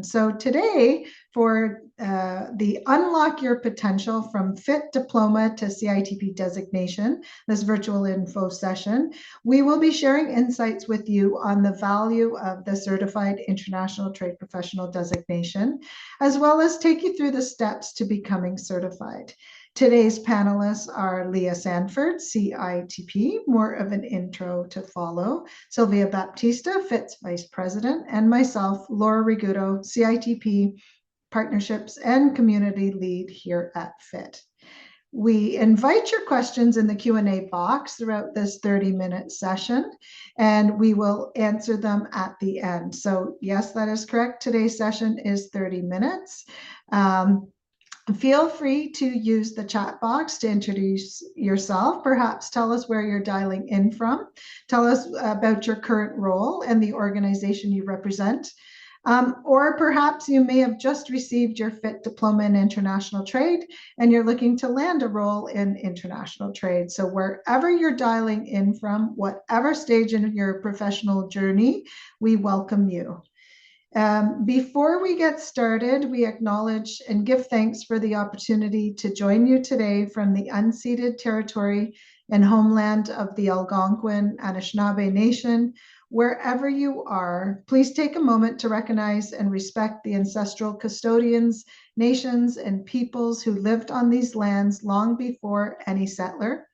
So today, for the Unlock Your Potential from FITT Diploma to CITP Designation, this virtual info session, we will be sharing insights with you on the value of the Certified International Trade Professional Designation, as well as take you through the steps to becoming certified. Today's panelists are Leah Sanford, CITP, more of an intro to follow, Silvia Baptista, FITT's Vice President, and myself, Lora Rigutto, CITP Partnerships and Community Lead here at FITT. We invite your questions in the Q&A box throughout this 30-minute session, and we will answer them at the end. So yes, that is correct. Today's session is 30 minutes. Feel free to use the chat box to introduce yourself. Perhaps tell us where you're dialing in from. Tell us about your current role and the organization you represent. Or perhaps you may have just received your FITT Diploma in International Trade and you're looking to land a role in international trade. So wherever you're dialing in from, whatever stage in your professional journey, we welcome you. Before we get started, we acknowledge and give thanks for the opportunity to join you today from the unceded territory and homeland of the Algonquin Anishinaabe Nation. Wherever you are, please take a moment to recognize and respect the ancestral custodians, nations, and peoples who lived on these lands long before any settler,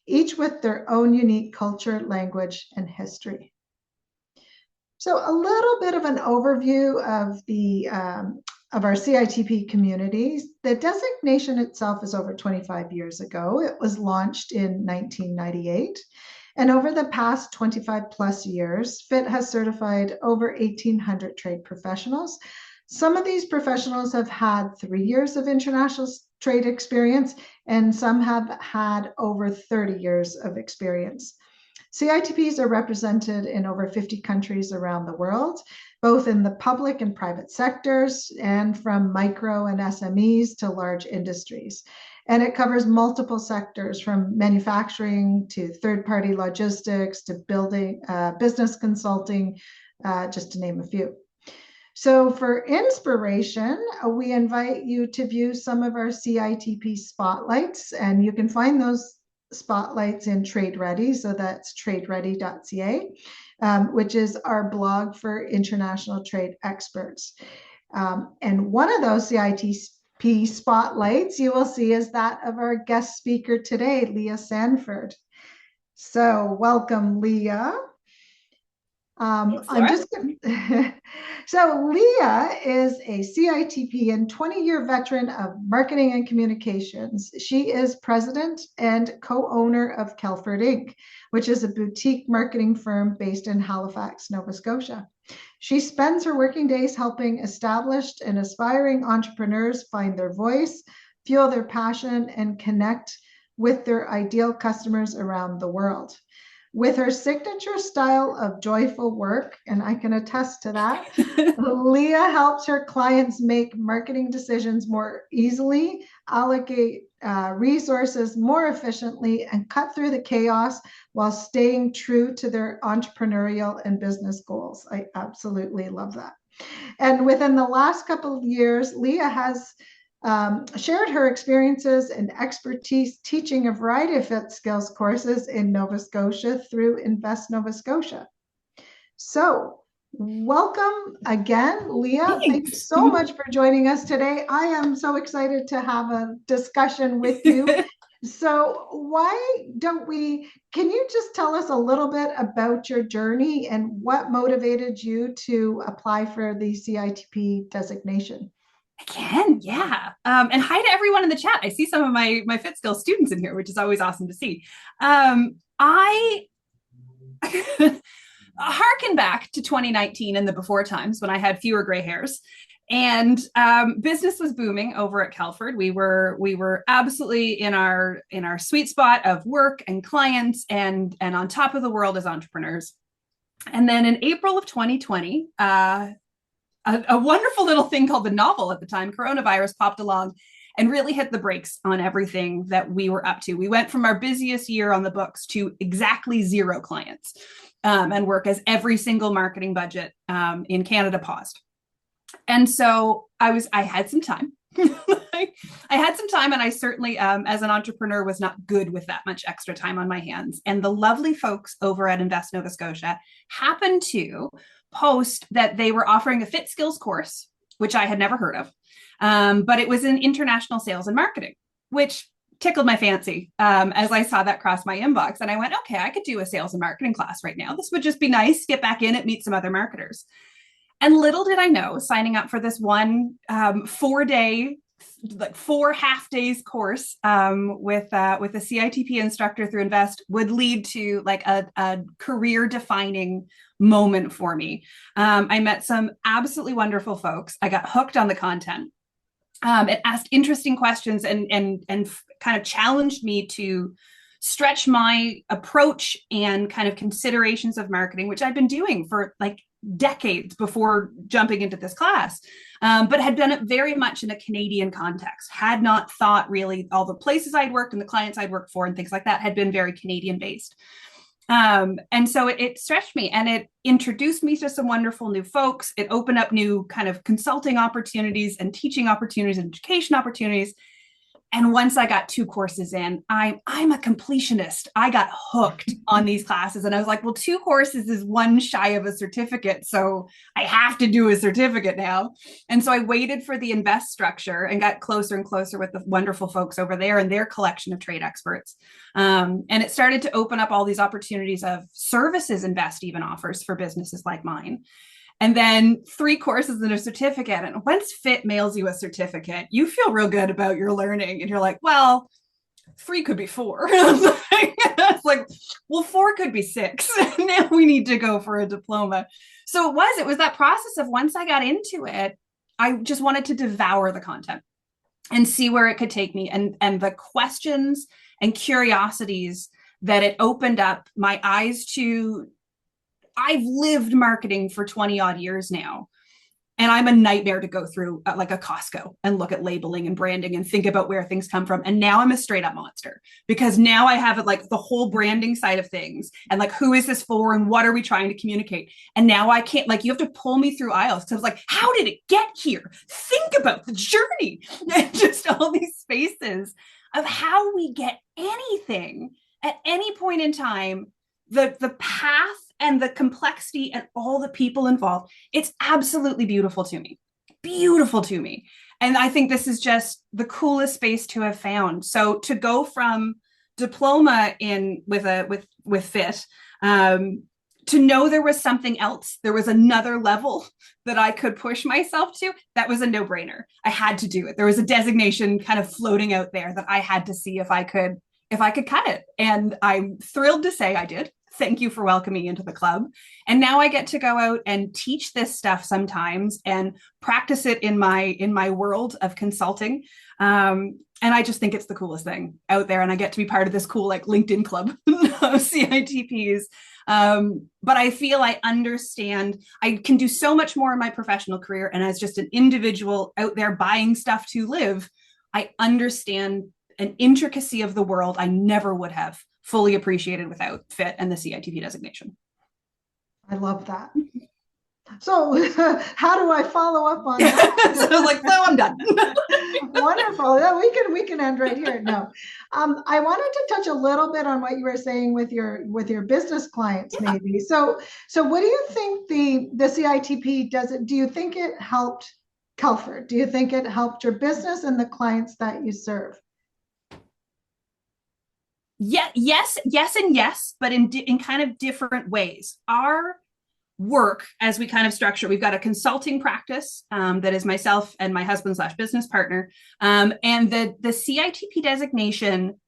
each with their own unique culture, language, and history. So a little bit of an overview of the of our CITP communities. The designation itself is over 25 years ago. It was launched in 1998. And over the past 25 plus years, FITT has certified over 1,800 trade professionals. Some of these professionals have had 3 years of international trade experience, and some have had over 30 years of experience. CITPs are represented in over 50 countries around the world, both in the public and private sectors, and from micro and SMEs to large industries. And it covers multiple sectors from manufacturing to third-party logistics to building, business consulting, just to name a few. So for inspiration, we invite you to view some of our CITP spotlights, and you can find those spotlights in Trade Ready, so that's tradeready.ca, which is our blog for international trade experts. And one of those CITP spotlights you will see is that of our guest speaker today, Leah Sanford. So welcome, Leah. I'm just so Leah is a CITP and 20-year veteran of marketing and communications. She is president and co-owner of Kelford Inc., which is a boutique marketing firm based in Halifax, Nova Scotia. She spends her working days helping established and aspiring entrepreneurs find their voice, fuel their passion, and connect with their ideal customers around the world. With her signature style of joyful work, and I can attest to that, Leah helps her clients make marketing decisions more easily, allocate resources more efficiently, and cut through the chaos while staying true to their entrepreneurial and business goals. I absolutely love that. And within the last couple of years, Leah has shared her experiences and expertise teaching a variety of FITT skills courses in Nova Scotia through Invest Nova Scotia. So welcome again, Leah. Thank you so much for joining us today. I am so excited to have a discussion with you. So why don't can you just tell us a little bit about your journey and what motivated you to apply for the CITP designation? I can, yeah. And hi to everyone in the chat. I see some of my FITT Skills students in here, which is always awesome to see. I harken back to 2019 and the before times when I had fewer gray hairs, and business was booming over at Kelford. We were absolutely in our sweet spot of work and clients, and on top of the world as entrepreneurs. And then in April of 2020, a wonderful little thing called the novel at the time, coronavirus, popped along and really hit the brakes on everything that we were up to. We went from our busiest year on the books to exactly 0 clients and work as every single marketing budget in Canada paused. And so I had some time. I had some time, and I certainly, as an entrepreneur, was not good with that much extra time on my hands. And the lovely folks over at Invest Nova Scotia happened to post that they were offering a FITT skills course, which I had never heard of. But it was in international sales and marketing, which tickled my fancy as I saw that cross my inbox. And I went, okay, I could do a sales and marketing class right now. This would just be nice, get back in it, meet some other marketers. And little did I know, signing up for this one 4-day, like 4 half days course with a CITP instructor through Invest would lead to like a career defining moment for me. I met some absolutely wonderful folks. I got hooked on the content. It asked interesting questions and kind of challenged me to stretch my approach and kind of considerations of marketing, which I've been doing for like decades before jumping into this class, but had done it very much in a Canadian context, had not thought really all the places I'd worked and the clients I'd worked for and things like that had been very Canadian based. And so it stretched me and it introduced me to some wonderful new folks. It opened up new kind of consulting opportunities and teaching opportunities and education opportunities. And once I got 2 courses in, I'm a completionist. I got hooked on these classes. And I was like, well, 2 courses is one shy of a certificate. So I have to do a certificate now. And so I waited for the Invest structure and got closer and closer with the wonderful folks over there and their collection of trade experts. And it started to open up all these opportunities of services Invest even offers for businesses like mine. And then 3 courses and a certificate. And once FITT mails you a certificate, you feel real good about your learning. And you're like, well, 3 could be 4. It's like, well, 4 could be 6. Now we need to go for a diploma. So it was that process of once I got into it, I just wanted to devour the content and see where it could take me. And the questions and curiosities that it opened up my eyes to. I've lived marketing for 20 odd years now. And I'm a nightmare to go through like a Costco and look at labeling and branding and think about where things come from. And now I'm a straight up monster because now I have like the whole branding side of things and like, who is this for? And what are we trying to communicate? And now I can't, like, you have to pull me through aisles. So I was like, how did it get here? Think about the journey and just all these spaces of how we get anything at any point in time, the path and the complexity and all the people involved. It's absolutely beautiful to me. Beautiful to me. And I think this is just the coolest space to have found. So to go from diploma in with FITT, to know there was something else, there was another level that I could push myself to, that was a no-brainer. I had to do it. There was a designation kind of floating out there that I had to see if I could cut it. And I'm thrilled to say I did. Thank you for welcoming me into the club. And now I get to go out and teach this stuff sometimes and practice it in my world of consulting. And I just think it's the coolest thing out there. And I get to be part of this cool like LinkedIn club of CITPs. But I feel I understand I can do so much more in my professional career. And as just an individual out there buying stuff to live, I understand an intricacy of the world I never would have fully appreciated without FITT and the CITP designation. I love that. So how do I follow up on that? So I was like, no, I'm done. Wonderful. Yeah, we can end right here. No, I wanted to touch a little bit on what you were saying with your business clients, yeah. Maybe. So what do you think the CITP does? Do you think it helped Kelford? Do you think it helped your business and the clients that you serve? Yeah, yes, and yes, but in kind of different ways. Our work, as we kind of structure, we've got a consulting practice that is myself and my husband / business partner, and the CITP designation,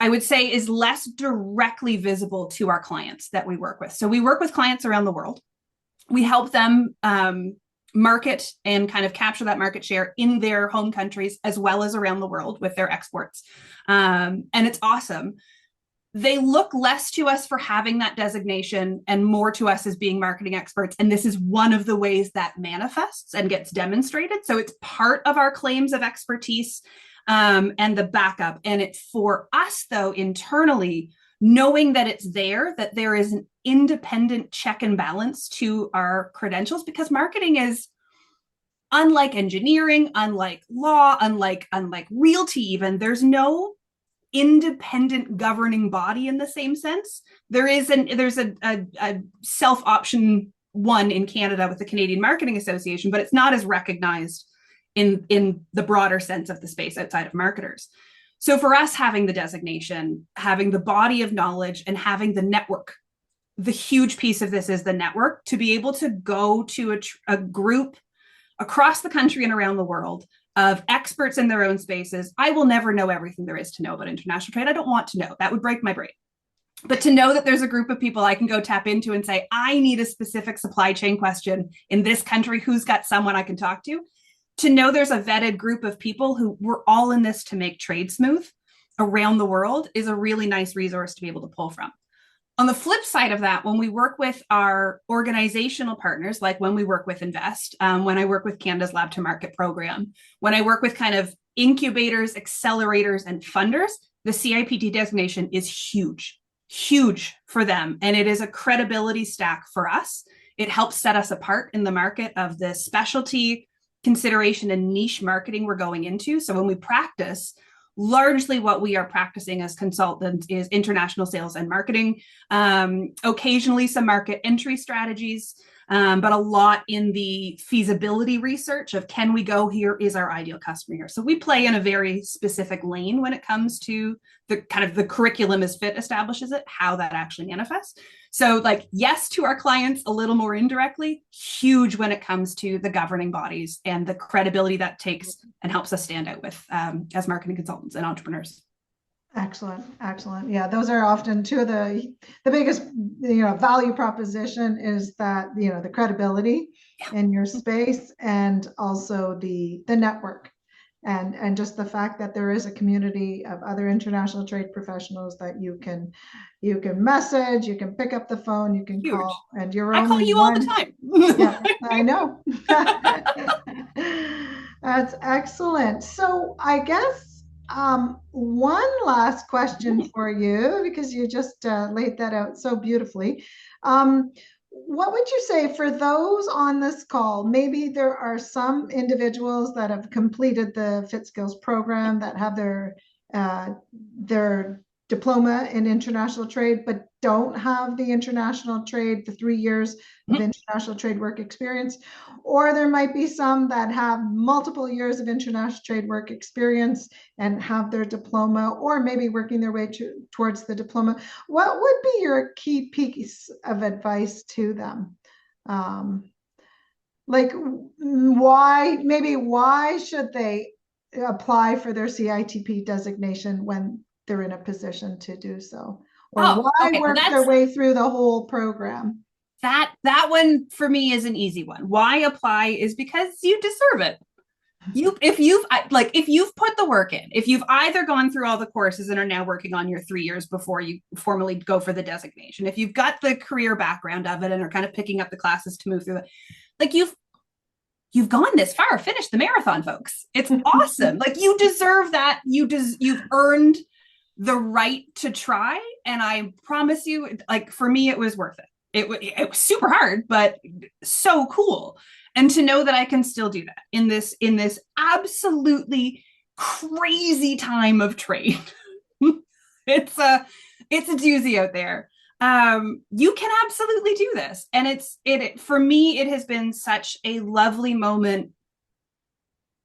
I would say, is less directly visible to our clients that we work with. So we work with clients around the world. We help them market and kind of capture that market share in their home countries as well as around the world with their exports. And it's awesome. They look less to us for having that designation and more to us as being marketing experts. And this is one of the ways that manifests and gets demonstrated. So it's part of our claims of expertise and the backup. And it's for us, though, internally, knowing that it's there, that there is an independent check and balance to our credentials, because marketing is, unlike engineering, unlike law, unlike realty even, there's no independent governing body in the same sense. There's a self-option one in Canada with the Canadian Marketing Association, but it's not as recognized in the broader sense of the space outside of marketers. So for us, having the designation, having the body of knowledge, and having the network, the huge piece of this is the network, to be able to go to a group across the country and around the world of experts in their own spaces. I will never know everything there is to know about international trade. I don't want to know. That would break my brain. But to know that there's a group of people I can go tap into and say, I need a specific supply chain question in this country, who's got someone I can talk to know there's a vetted group of people who we're all in this to make trade smooth around the world is a really nice resource to be able to pull from. On the flip side of that, when we work with our organizational partners, like when we work with Invest, when I work with Canada's Lab to Market program, when I work with kind of incubators, accelerators, and funders, the CIPD designation is huge for them. And it is a credibility stack for us. It helps set us apart in the market of the specialty consideration and niche marketing we're going into. So when we practice, largely what we are practicing as consultants is international sales and marketing, occasionally some market entry strategies, but a lot in the feasibility research of, can we go here? Is our ideal customer here? So we play in a very specific lane when it comes to the kind of the curriculum as FITT establishes it, how that actually manifests. So like, yes, to our clients a little more indirectly, huge when it comes to the governing bodies and the credibility that takes and helps us stand out with as marketing consultants and entrepreneurs. Excellent. Yeah, those are often two of the biggest, value proposition is that, the credibility in your space, and also the network, and just the fact that there is a community of other international trade professionals that you can message, you can pick up the phone, you can call, and you're I call you all the time. Yeah, I know. That's excellent. So I guess one last question for you, because you just laid that out so beautifully. What would you say for those on this call? Maybe there are some individuals that have completed the FITT Skills program that have their diploma in international trade, but don't have the international trade, the 3 years of international trade work experience. Or there might be some that have multiple years of international trade work experience and have their diploma, or maybe working their way towards the diploma. What would be your key piece of advice to them? Like, why should they apply for their CITP designation when they're in a position to do so? Or why work their way through the whole program? That one for me is an easy one. Why apply is because you deserve it. If you've put the work in, if you've either gone through all the courses and are now working on your 3 years before you formally go for the designation, if you've got the career background of it and are kind of picking up the classes to move through it, like you've gone this far, finish the marathon, folks. It's awesome. Like, you deserve that. You've earned the right to try. And I promise you, like, for me, it was worth it. It was super hard, but so cool. And to know that I can still do that in this absolutely crazy time of trade. It's a doozy out there. You can absolutely do this. And for me, it has been such a lovely moment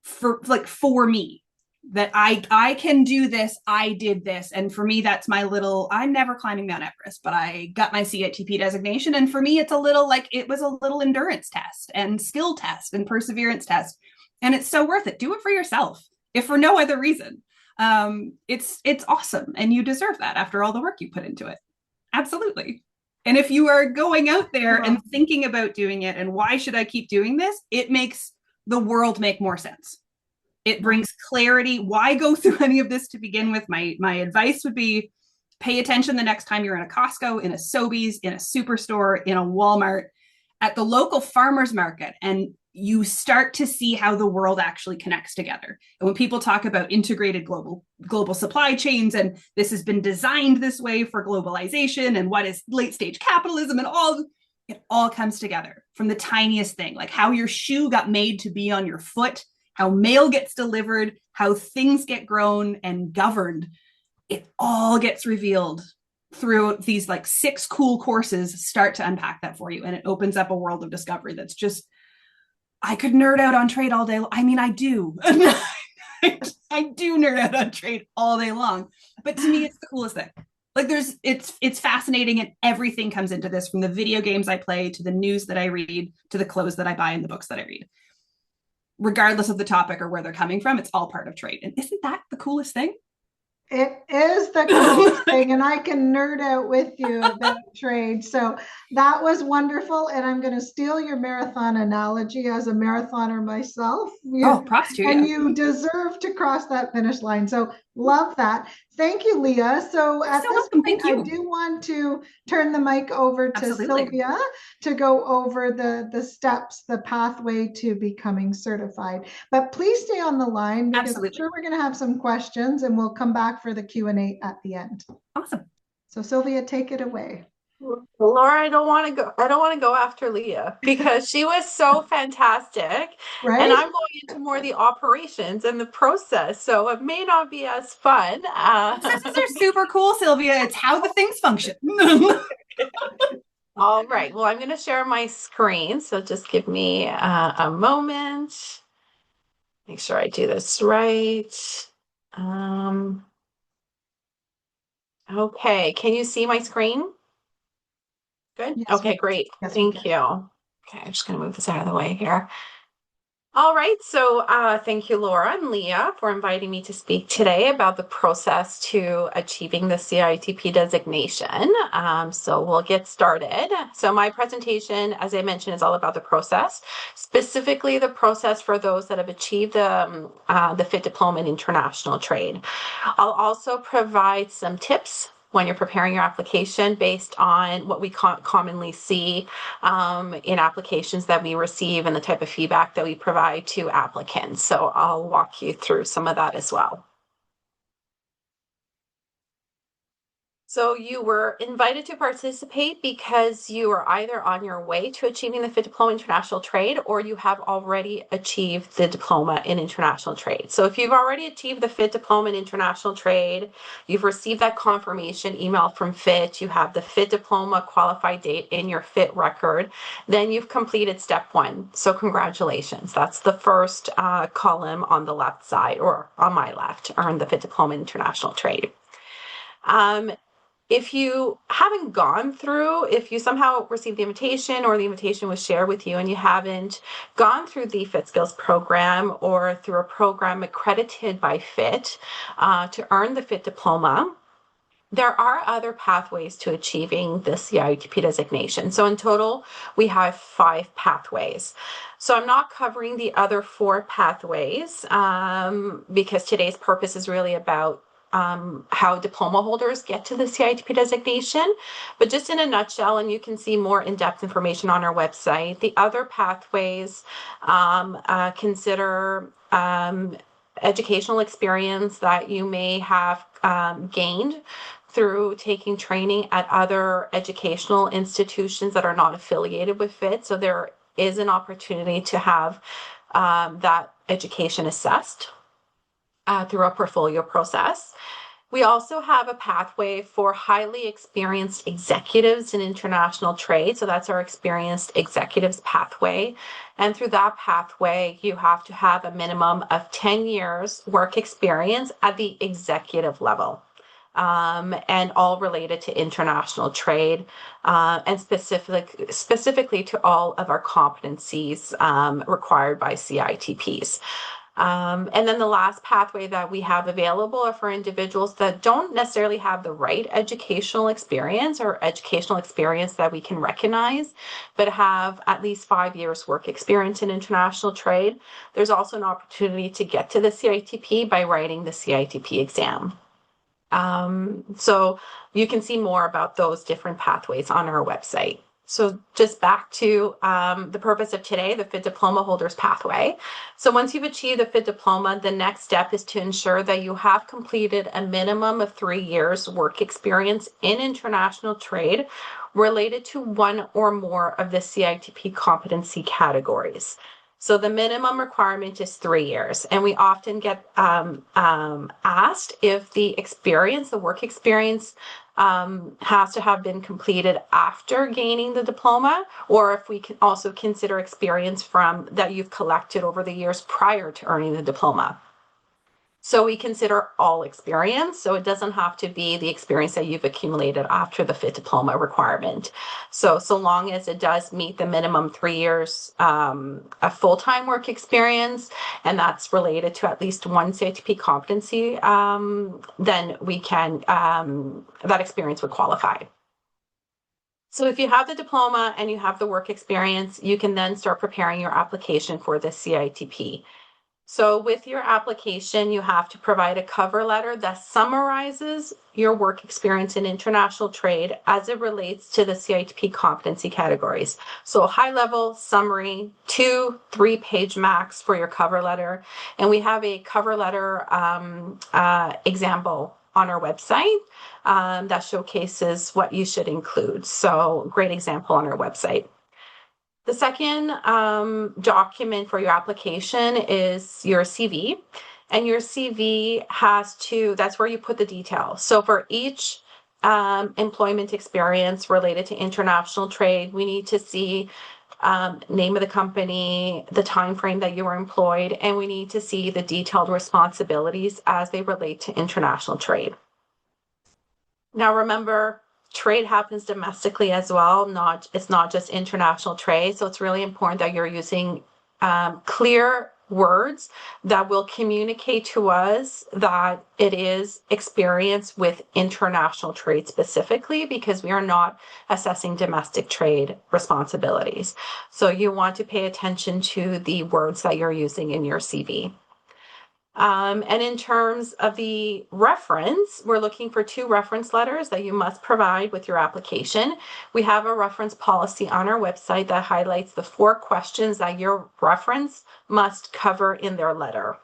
for me, that I can do this. I did this. And for me, that's I'm never climbing Mount Everest, but I got my CITP designation. And for me, it was a little endurance test and skill test and perseverance test. And it's so worth it. Do it for yourself, if for no other reason. It's awesome. And you deserve that after all the work you put into it. Absolutely. And if you are going out there and thinking about doing it, and why should I keep doing this? It makes the world make more sense. It brings clarity. Why go through any of this to begin with? My advice would be, pay attention the next time you're in a Costco, in a Sobeys, in a Superstore, in a Walmart, at the local farmers market, and you start to see how the world actually connects together. And when people talk about integrated global supply chains, and this has been designed this way for globalization, and what is late stage capitalism, and all, It all comes together from the tiniest thing, like how your shoe got made to be on your foot, how mail gets delivered, how things get grown and governed. It all gets revealed through these like 6 cool courses start to unpack that for you. And it opens up a world of discovery that's just, I could nerd out on trade all day. I mean, I do. I do nerd out on trade all day long. But to me, it's the coolest thing. Like it's fascinating, and everything comes into this, from the video games I play to the news that I read to the clothes that I buy and the books that I read. Regardless of the topic or where they're coming from, it's all part of trade. And isn't that the coolest thing? It is the coolest thing, and I can nerd out with you about trade. So that was wonderful, and I'm going to steal your marathon analogy as a marathoner myself. Props to you. And you deserve to cross that finish line. So love that. Thank you, Leah. So at this point, I do want to turn the mic over to Silvia to go over the steps, the pathway to becoming certified. But please stay on the line, because I'm sure we're going to have some questions, and we'll come back for the Q&A at the end. Awesome. So Silvia, take it away. Lora, I don't want to go after Leah, because she was so fantastic. Right? And I'm going into more the operations and the process, so it may not be as fun. Processes are super cool, Silvia. It's how the things function. All right. Well, I'm going to share my screen, so just give me a moment. Make sure I do this right. Okay. Can you see my screen? Good. Yes. Okay, great. Yes, thank you. Okay, I'm just going to move this out of the way here. All right. So thank you, Lora and Leah, for inviting me to speak today about the process to achieving the CITP designation. So we'll get started. So my presentation, as I mentioned, is all about the process, specifically the process for those that have achieved the FITT Diploma in International Trade. I'll also provide some tips when you're preparing your application based on what we commonly see in applications that we receive and the type of feedback that we provide to applicants. So I'll walk you through some of that as well. So you were invited to participate because you are either on your way to achieving the FITT Diploma in International Trade, or you have already achieved the Diploma in International Trade. So if you've already achieved the FITT Diploma in International Trade, you've received that confirmation email from FITT, you have the FITT Diploma qualified date in your FITT record, then you've completed step 1. So congratulations. That's the first column on the left side, or on my left, earned the FITT Diploma in International Trade. If you haven't gone through, if you somehow received the invitation, or the invitation was shared with you and you haven't gone through the FITT Skills program, or through a program accredited by FITT to earn the FITT Diploma, there are other pathways to achieving the CITP designation. So in total, we have 5 pathways. So I'm not covering the other 4 pathways because today's purpose is really about how diploma holders get to the CITP designation. But just in a nutshell, and you can see more in-depth information on our website, the other pathways consider educational experience that you may have gained through taking training at other educational institutions that are not affiliated with FITT. So there is an opportunity to have that education assessed through a portfolio process. We also have a pathway for highly experienced executives in international trade. So that's our experienced executives pathway. And through that pathway, you have to have a minimum of 10 years work experience at the executive level. And all related to international trade, and specifically to all of our competencies required by CITPs. And then the last pathway that we have available are for individuals that don't necessarily have the right educational experience, or educational experience that we can recognize, but have at least 5 years work experience in international trade. There's also an opportunity to get to the CITP by writing the CITP exam. So you can see more about those different pathways on our website. So just back to the purpose of today, the FITT Diploma Holders Pathway. So once you've achieved the FITT Diploma, the next step is to ensure that you have completed a minimum of 3 years work experience in international trade, related to one or more of the CITP competency categories. So the minimum requirement is 3 years, and we often get asked if the experience, the work experience, has to have been completed after gaining the diploma, or if we can also consider experience from that you've collected over the years prior to earning the diploma. So we consider all experience. So it doesn't have to be the experience that you've accumulated after the FITT Diploma requirement. So long as it does meet the minimum 3 years of full-time work experience, and that's related to at least one CITP competency, then we can, that experience would qualify. So if you have the diploma and you have the work experience, you can then start preparing your application for the CITP. So with your application, you have to provide a cover letter that summarizes your work experience in international trade as it relates to the CITP competency categories. So a high-level summary, 2-3 page max for your cover letter. And we have a cover letter example on our website that showcases what you should include. So great example on our website. The second document for your application is your CV, and your CV has to, that's where you put the details. So for each employment experience related to international trade, we need to see name of the company, the time frame that you were employed, and we need to see the detailed responsibilities as they relate to international trade. Now remember, trade happens domestically as well. It's not just international trade. So it's really important that you're using clear words that will communicate to us that it is experience with international trade specifically, because we are not assessing domestic trade responsibilities. So you want to pay attention to the words that you're using in your CV. And in terms of the reference, we're looking for 2 reference letters that you must provide with your application. We have a reference policy on our website that highlights the 4 questions that your reference must cover in their letter.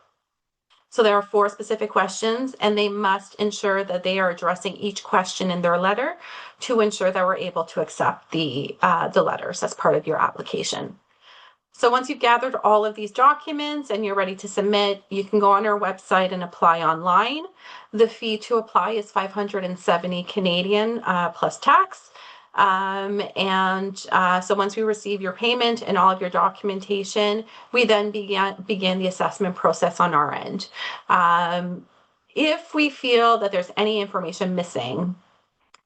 So there are 4 specific questions, and they must ensure that they are addressing each question in their letter to ensure that we're able to accept the letters as part of your application. So once you've gathered all of these documents and you're ready to submit, you can go on our website and apply online. The fee to apply is 570 Canadian plus tax. So once we receive your payment and all of your documentation, we then begin the assessment process on our end. If we feel that there's any information missing,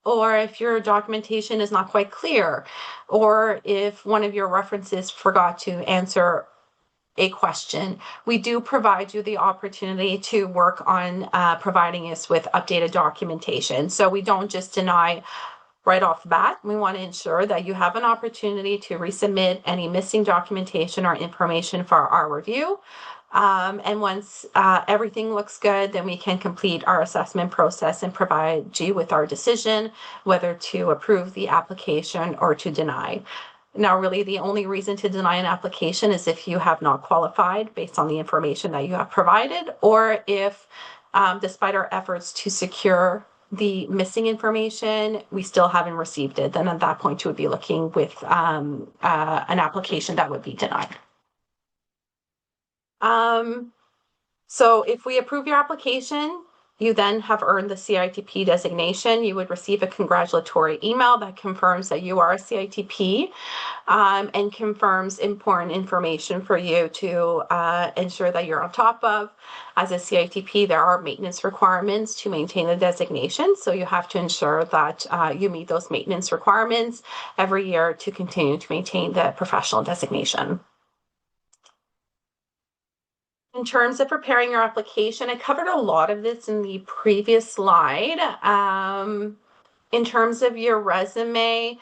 or if your documentation is not quite clear, or if one of your references forgot to answer a question, we do provide you the opportunity to work on providing us with updated documentation. So we don't just deny right off the bat. We want to ensure that you have an opportunity to resubmit any missing documentation or information for our review. And once everything looks good, then we can complete our assessment process and provide you with our decision whether to approve the application or to deny. Now, really, the only reason to deny an application is if you have not qualified based on the information that you have provided, or if, despite our efforts to secure the missing information, we still haven't received it. Then at that point, you would be looking with an application that would be denied. So if we approve your application, you then have earned the CITP designation. You would receive a congratulatory email that confirms that you are a CITP and confirms important information for you to ensure that you're on top of. As a CITP, there are maintenance requirements to maintain the designation. So you have to ensure that you meet those maintenance requirements every year to continue to maintain the professional designation. In terms of preparing your application, I covered a lot of this in the previous slide. In terms of your resume,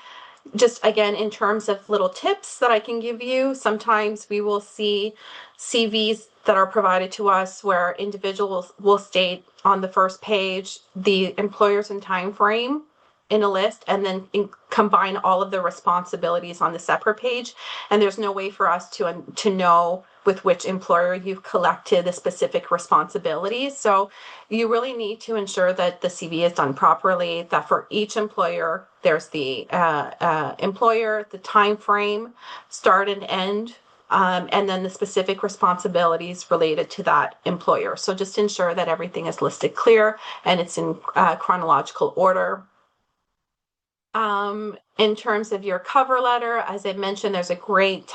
just again, in terms of little tips that I can give you, sometimes we will see CVs that are provided to us where individuals will state on the first page the employers and time frame in a list, and then combine all of the responsibilities on the separate page. And there's no way for us to know with which employer you've collected the specific responsibilities. So you really need to ensure that the CV is done properly, that for each employer, there's the employer, the time frame, start and end, and then the specific responsibilities related to that employer. So just ensure that everything is listed clear and it's in chronological order. In terms of your cover letter, as I mentioned, there's a great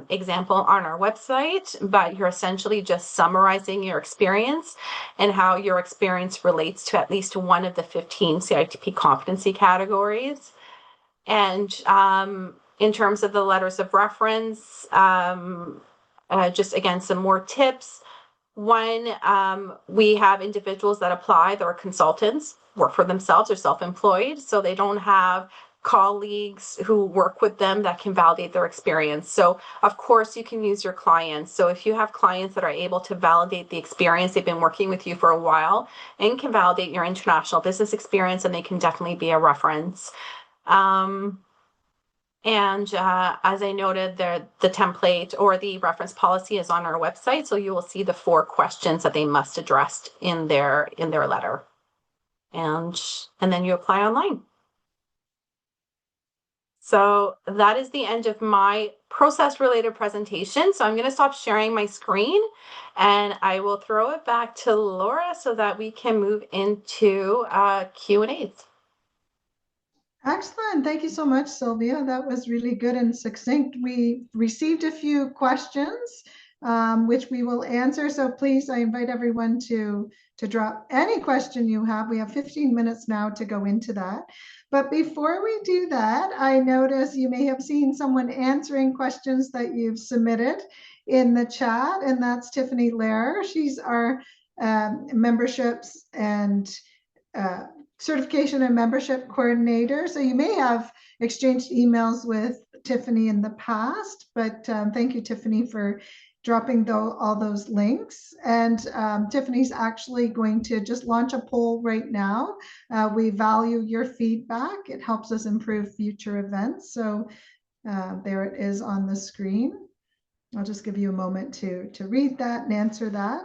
example on our website, but you're essentially just summarizing your experience and how your experience relates to at least one of the 15 CITP competency categories. And in terms of the letters of reference, just again, some more tips. One, we have individuals that apply that are consultants, work for themselves, or self-employed, so they don't have colleagues who work with them that can validate their experience. So of course you can use your clients. So if you have clients that are able to validate the experience, they've been working with you for a while and can validate your international business experience, and they can definitely be a reference. As I noted, the template or the reference policy is on our website, so you will see the 4 questions that they must address in their letter, and then you apply online. So that is the end of my process-related presentation. So I'm going to stop sharing my screen, and I will throw it back to Laura so that we can move into Q&As. Excellent. Thank you so much, Silvia. That was really good and succinct. We received a few questions, which we will answer. So please, I invite everyone to drop any question you have. We have 15 minutes now to go into that. But before we do that, I notice you may have seen someone answering questions that you've submitted in the chat, and that's Tiffany Lair. She's our memberships and certification and membership coordinator. So you may have exchanged emails with Tiffany in the past, but thank you, Tiffany, for dropping all those links. And Tiffany's actually going to just launch a poll right now. We value your feedback. It helps us improve future events. So there it is on the screen. I'll just give you a moment to read that and answer that.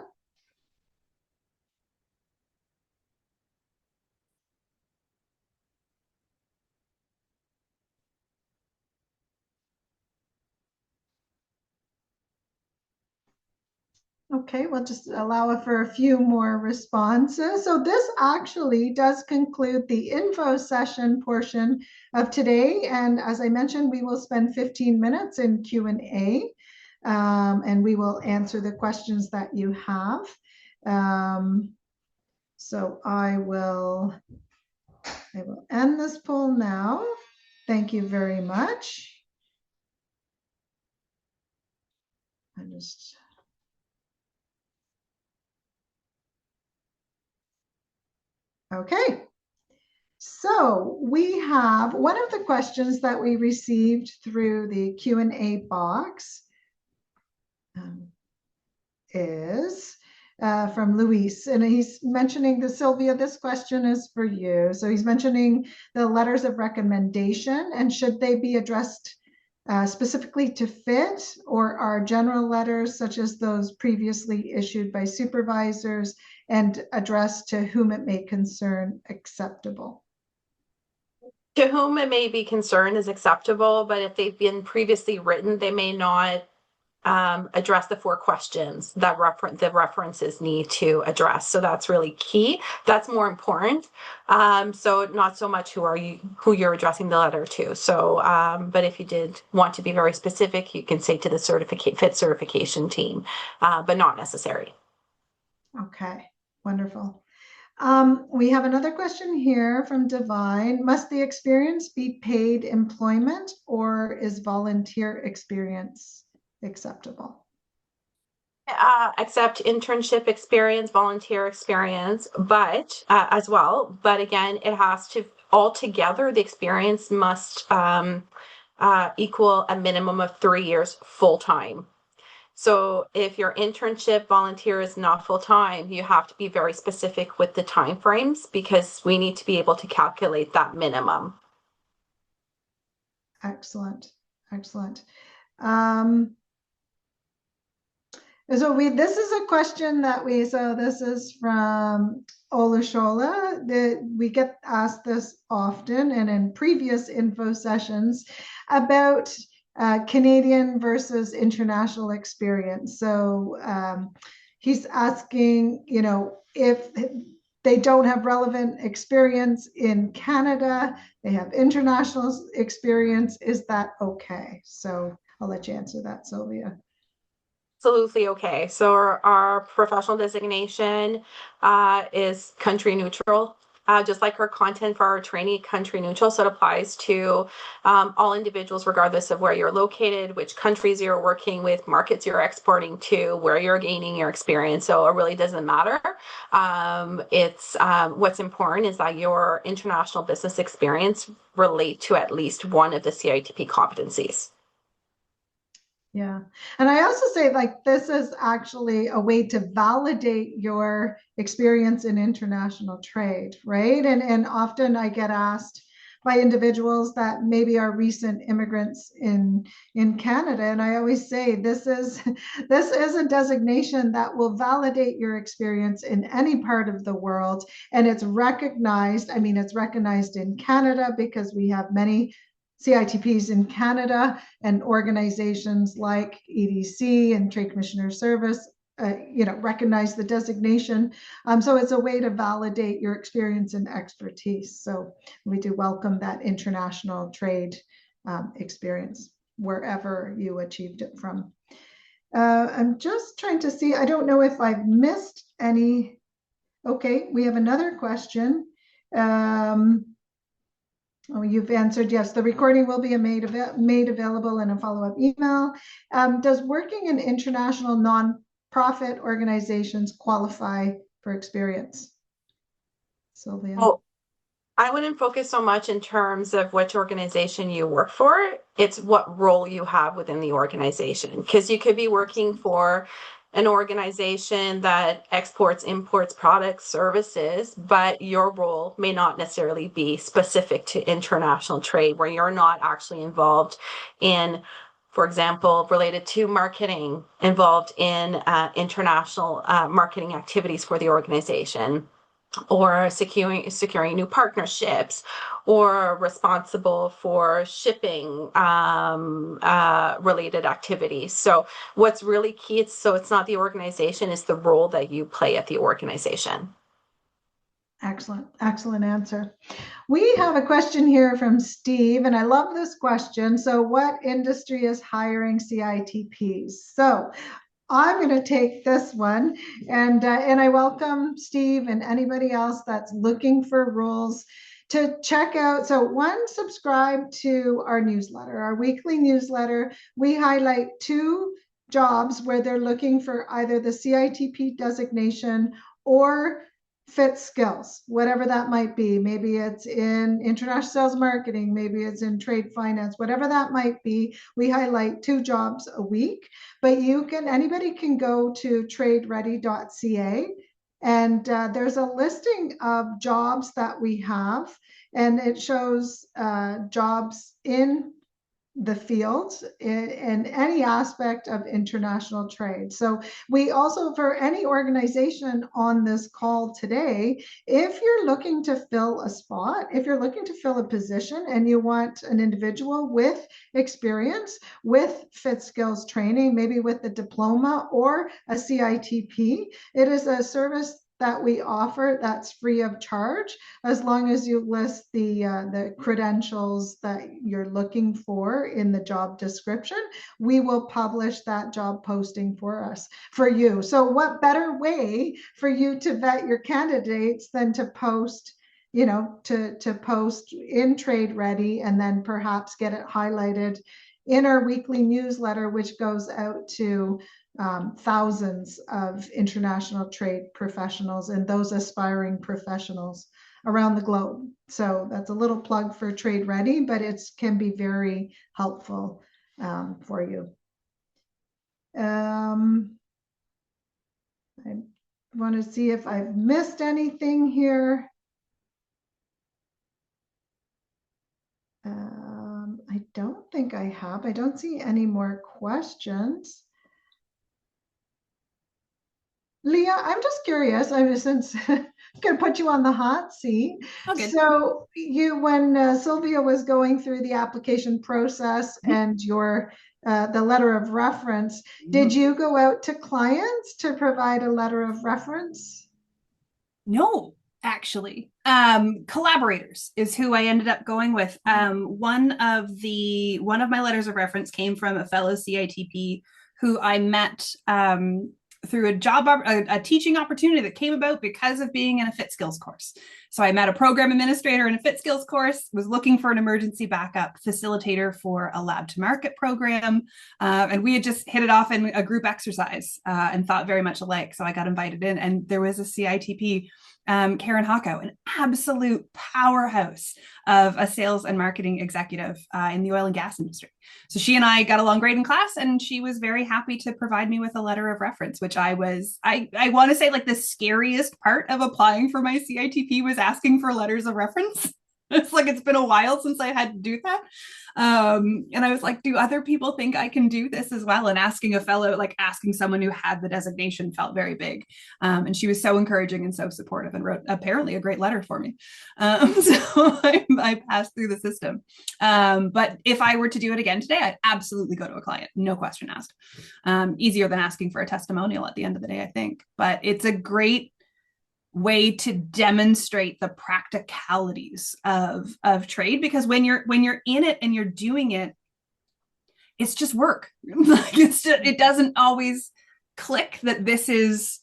Okay, we'll just allow for a few more responses. So this actually does conclude the info session portion of today. And as I mentioned, we will spend 15 minutes in Q&A, and we will answer the questions that you have. So I will end this poll now. Thank you very much. Okay, so we have one of the questions that we received through the Q&A box is from Luis, and he's mentioning the Silvia, this question is for you. So he's mentioning the letters of recommendation, and should they be addressed specifically to FITT, or are general letters such as those previously issued by supervisors and addressed to whom it may concern acceptable? To whom it may be concerned is acceptable, but if they've been previously written, they may not address the 4 questions that the references need to address. So that's really key. That's more important. So not so much who you're addressing the letter to. So, but if you did want to be very specific, you can say to the FITT certification team, but not necessary. Okay, wonderful. We have another question here from Divine. Must the experience be paid employment, or is volunteer experience acceptable? Accept internship experience, volunteer experience, but as well. But again, it has to altogether, the experience must equal a minimum of 3 years full time. So if your internship volunteer is not full time, you have to be very specific with the timeframes, because we need to be able to calculate that minimum. Excellent, excellent. So this is a question that so this is from Olushola, that we get asked this often and in previous info sessions about Canadian versus international experience. So he's asking, if they don't have relevant experience in Canada, they have international experience, is that okay? So I'll let you answer that, Silvia. Absolutely okay. So our professional designation is country neutral, just like our content for our training, country neutral. So it applies to all individuals, regardless of where you're located, which countries you're working with, markets you're exporting to, where you're gaining your experience. So it really doesn't matter. What's important is that your international business experience relate to at least one of the CITP competencies. Yeah. And I also say, like, this is actually a way to validate your experience in international trade, right? And often I get asked by individuals that maybe are recent immigrants in Canada. And I always say this is a designation that will validate your experience in any part of the world. And it's recognized. I mean, it's recognized in Canada because we have many CITPs in Canada, and organizations like EDC and Trade Commissioner Service, recognize the designation. So it's a way to validate your experience and expertise. So we do welcome that international trade experience wherever you achieved it from. I'm just trying to see, I don't know if I've missed any. Okay, we have another question. Oh, you've answered yes. The recording will be made available in a follow-up email. Does working in international non-profit organizations qualify for experience? Sylvia. Well, I wouldn't focus so much in terms of which organization you work for. It's what role you have within the organization. Because you could be working for an organization that exports, imports products, services, but your role may not necessarily be specific to international trade, where you're not actually involved in, for example, related to marketing, involved in international marketing activities for the organization, or securing new partnerships, or responsible for shipping related activities. So what's really key, it's not the organization, it's the role that you play at the organization. Excellent answer. We have a question here from Steve, and I love this question. So what industry is hiring CITPs? So I'm going to take this one, and I welcome Steve and anybody else that's looking for roles to check out. So one, subscribe to our newsletter, our weekly newsletter. We highlight 2 jobs where they're looking for either the CITP designation or FITT skills, whatever that might be. Maybe it's in international sales marketing, maybe it's in trade finance, whatever that might be. We highlight 2 jobs a week, but anybody can go to tradeready.ca, and there's a listing of jobs that we have, and it shows jobs in the field in any aspect of international trade. So we also, for any organization on this call today, if you're looking to fill a spot, if you're looking to fill a position and you want an individual with experience, with FITT skills training, maybe with the diploma or a CITP, it is a service that we offer that's free of charge, as long as you list the credentials that you're looking for in the job description. We will publish that job posting for you. So what better way for you to vet your candidates than to post, to post in Trade Ready, and then perhaps get it highlighted in our weekly newsletter, which goes out to thousands of international trade professionals and those aspiring professionals around the globe. So that's a little plug for Trade Ready, but it can be very helpful for you. I want to see if I've missed anything here. I don't think I have. I don't see any more questions. Leah, I'm just curious. Since I'm going to put you on the hot seat. Okay. So when Sylvia was going through the application process and your the letter of reference, did you go out to clients to provide a letter of reference? No, actually. Collaborators is who I ended up going with. One of my letters of reference came from a fellow CITP who I met through a teaching opportunity that came about because of being in a FITT skills course. So I met a program administrator in a FITT skills course, was looking for an emergency backup facilitator for a lab to market program. And we had just hit it off in a group exercise and thought very much alike. So I got invited in, and there was a CITP, Karen Hocko, an absolute powerhouse of a sales and marketing executive in the oil and gas industry. So she and I got along great in class, and she was very happy to provide me with a letter of reference, which I want to say, like, the scariest part of applying for my CITP was asking for letters of reference. It's like, it's been a while since I had to do that. And I was like, do other people think I can do this as well? And asking someone who had the designation felt very big. And she was so encouraging and so supportive and wrote apparently a great letter for me. So I passed through the system. But if I were to do it again today, I'd absolutely go to a client, no question asked. Easier than asking for a testimonial at the end of the day, I think. But it's a great way to demonstrate the practicalities of trade, because when you're in it and you're doing it, it's just work. Like, it doesn't always click that this is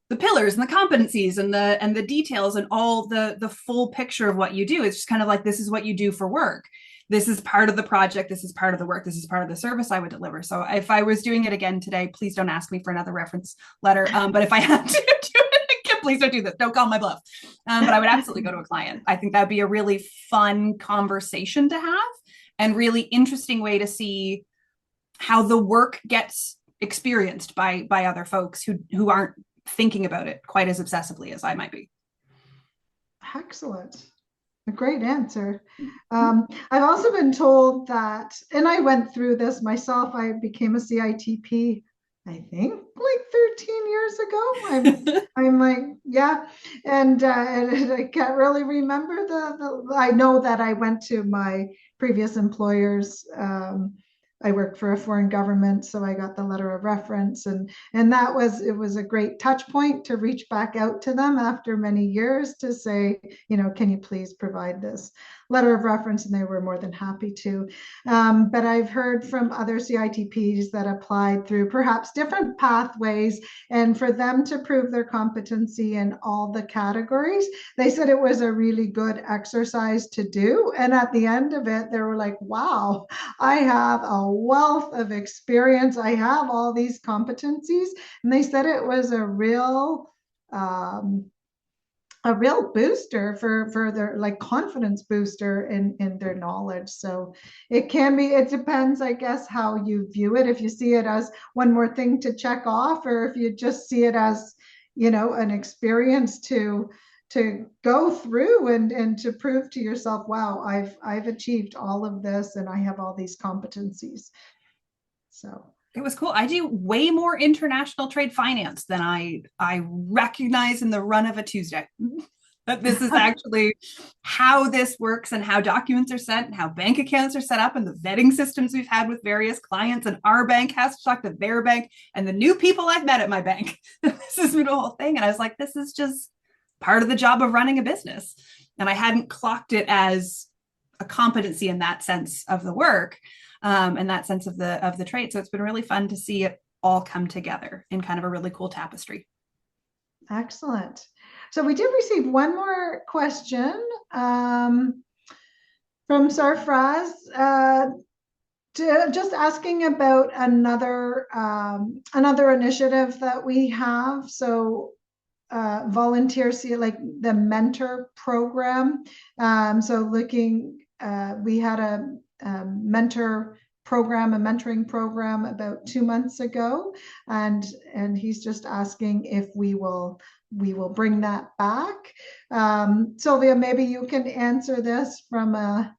the pillars and the competencies and the details and all the full picture of what you do. It's just kind of like, this is what you do for work. This is part of the project. This is part of the work. This is part of the service I would deliver. So if I was doing it again today, please don't ask me for another reference letter. But if I had to do it again, please don't do this. Don't call my bluff. But I would absolutely go to a client. I think that'd be a really fun conversation to have, and really interesting way to see how the work gets experienced by other folks who aren't thinking about it quite as obsessively as I might be. Excellent. A great answer. I've also been told that, and I went through this myself, I became a CITP, I think, like 13 years ago. I'm like, yeah. And I can't really remember I know that I went to my previous employers. I worked for a foreign government, so I got the letter of reference, and it was a great touch point to reach back out to them after many years to say, can you please provide this letter of reference? And they were more than happy to. But I've heard from other CITPs that applied through perhaps different pathways, and for them to prove their competency in all the categories, they said it was a really good exercise to do. And at the end of it, they were like, wow, I have a wealth of experience. I have all these competencies. And they said it was a real booster for their, like, confidence booster in their knowledge. So it depends, I guess, how you view it. If you see it as one more thing to check off, or if you just see it as, an experience to go through and to prove to yourself, wow, I've achieved all of this and I have all these competencies. So it was cool. I do way more international trade finance than I recognize in the run of a Tuesday. But this is actually how this works, and how documents are sent, and how bank accounts are set up, and the vetting systems we've had with various clients, and our bank has to talk to their bank, and the new people I've met at my bank. This has been a whole thing. And I was like, this is just part of the job of running a business. And I hadn't clocked it as a competency in that sense of the work, and that sense of the trade. So it's been really fun to see it all come together in kind of a really cool tapestry. Excellent. So we did receive one more question from Sarfraz, just asking about another initiative that we have. So volunteers, like the mentor program. So we had a mentoring program about 2 months ago, and he's just asking if we will bring that back. Sylvia, maybe you can answer this from a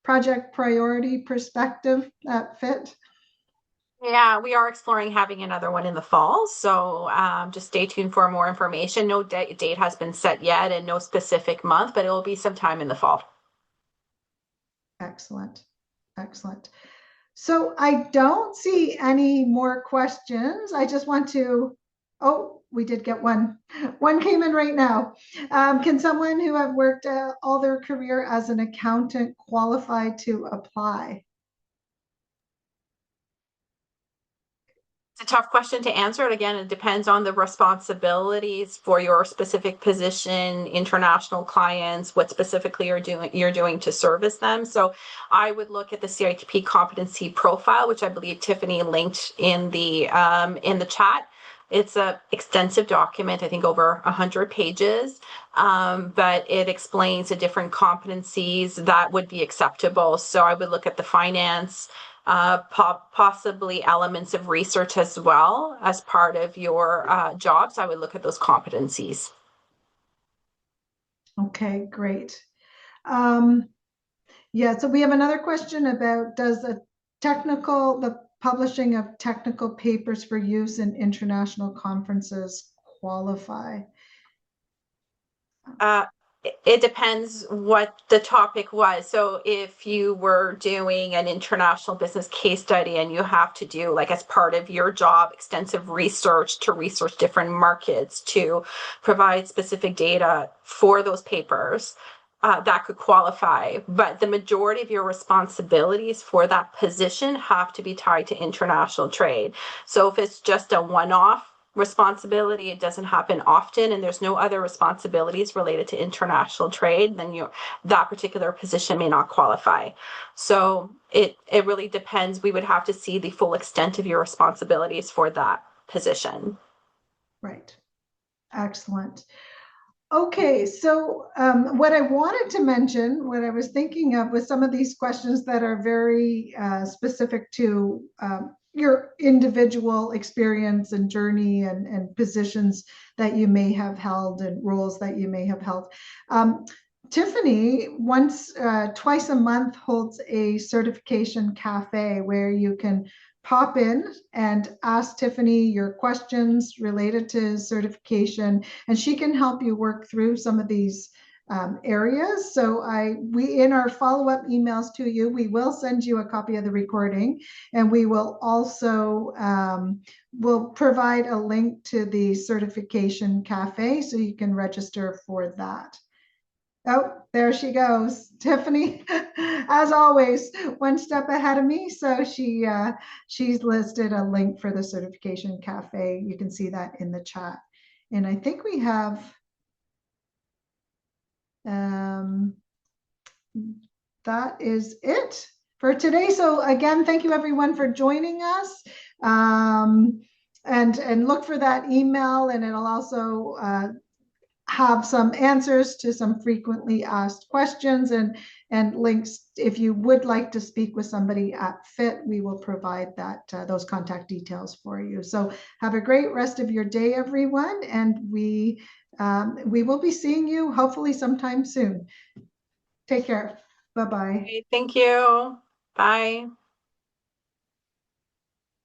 project priority perspective at FITT. Yeah, we are exploring having another one in the fall. So just stay tuned for more information. No date has been set yet and no specific month, but it will be sometime in the fall. Excellent. Excellent. So I don't see any more questions. I just want to, oh, we did get one. One came in right now. Can someone who have worked all their career as an accountant qualify to apply? It's a tough question to answer. And again, it depends on the responsibilities for your specific position, international clients, what specifically you're doing to service them. So I would look at the CITP competency profile, which I believe Tiffany linked in the chat. It's a extensive document, I think over 100 pages, but it explains the different competencies that would be acceptable. So I would look at the finance, possibly elements of research as well as part of your job. So I would look at those competencies. Okay, great. Yeah, so we have another question about does the publishing of technical papers for use in international conferences qualify? It depends what the topic was. So if you were doing an international business case study and you have to do, like, as part of your job, extensive research to research different markets to provide specific data for those papers, that could qualify. But the majority of your responsibilities for that position have to be tied to international trade. So if it's just a one-off responsibility, it doesn't happen often, and there's no other responsibilities related to international trade, then that particular position may not qualify. So it really depends. We would have to see the full extent of your responsibilities for that position. Right. Excellent. Okay, so what I wanted to mention, what I was thinking of was some of these questions that are very specific to your individual experience and journey and positions that you may have held and roles that you may have held. Tiffany twice a month holds a certification cafe where you can pop in and ask Tiffany your questions related to certification, and she can help you work through some of these areas. So we in our follow-up emails to you, we will send you a copy of the recording, and we will also will provide a link to the certification cafe so you can register for that. Oh, there she goes. Tiffany, as always, one step ahead of me. So she's listed a link for the certification cafe. You can see that in the chat. And I think we have that is it for today. So again, thank you everyone for joining us. And look for that email, and it'll also have some answers to some frequently asked questions and links. If you would like to speak with somebody at FITT, we will provide those contact details for you. So have a great rest of your day, everyone, and we will be seeing you hopefully sometime soon. Take care. Bye-bye. Okay, thank you. Bye.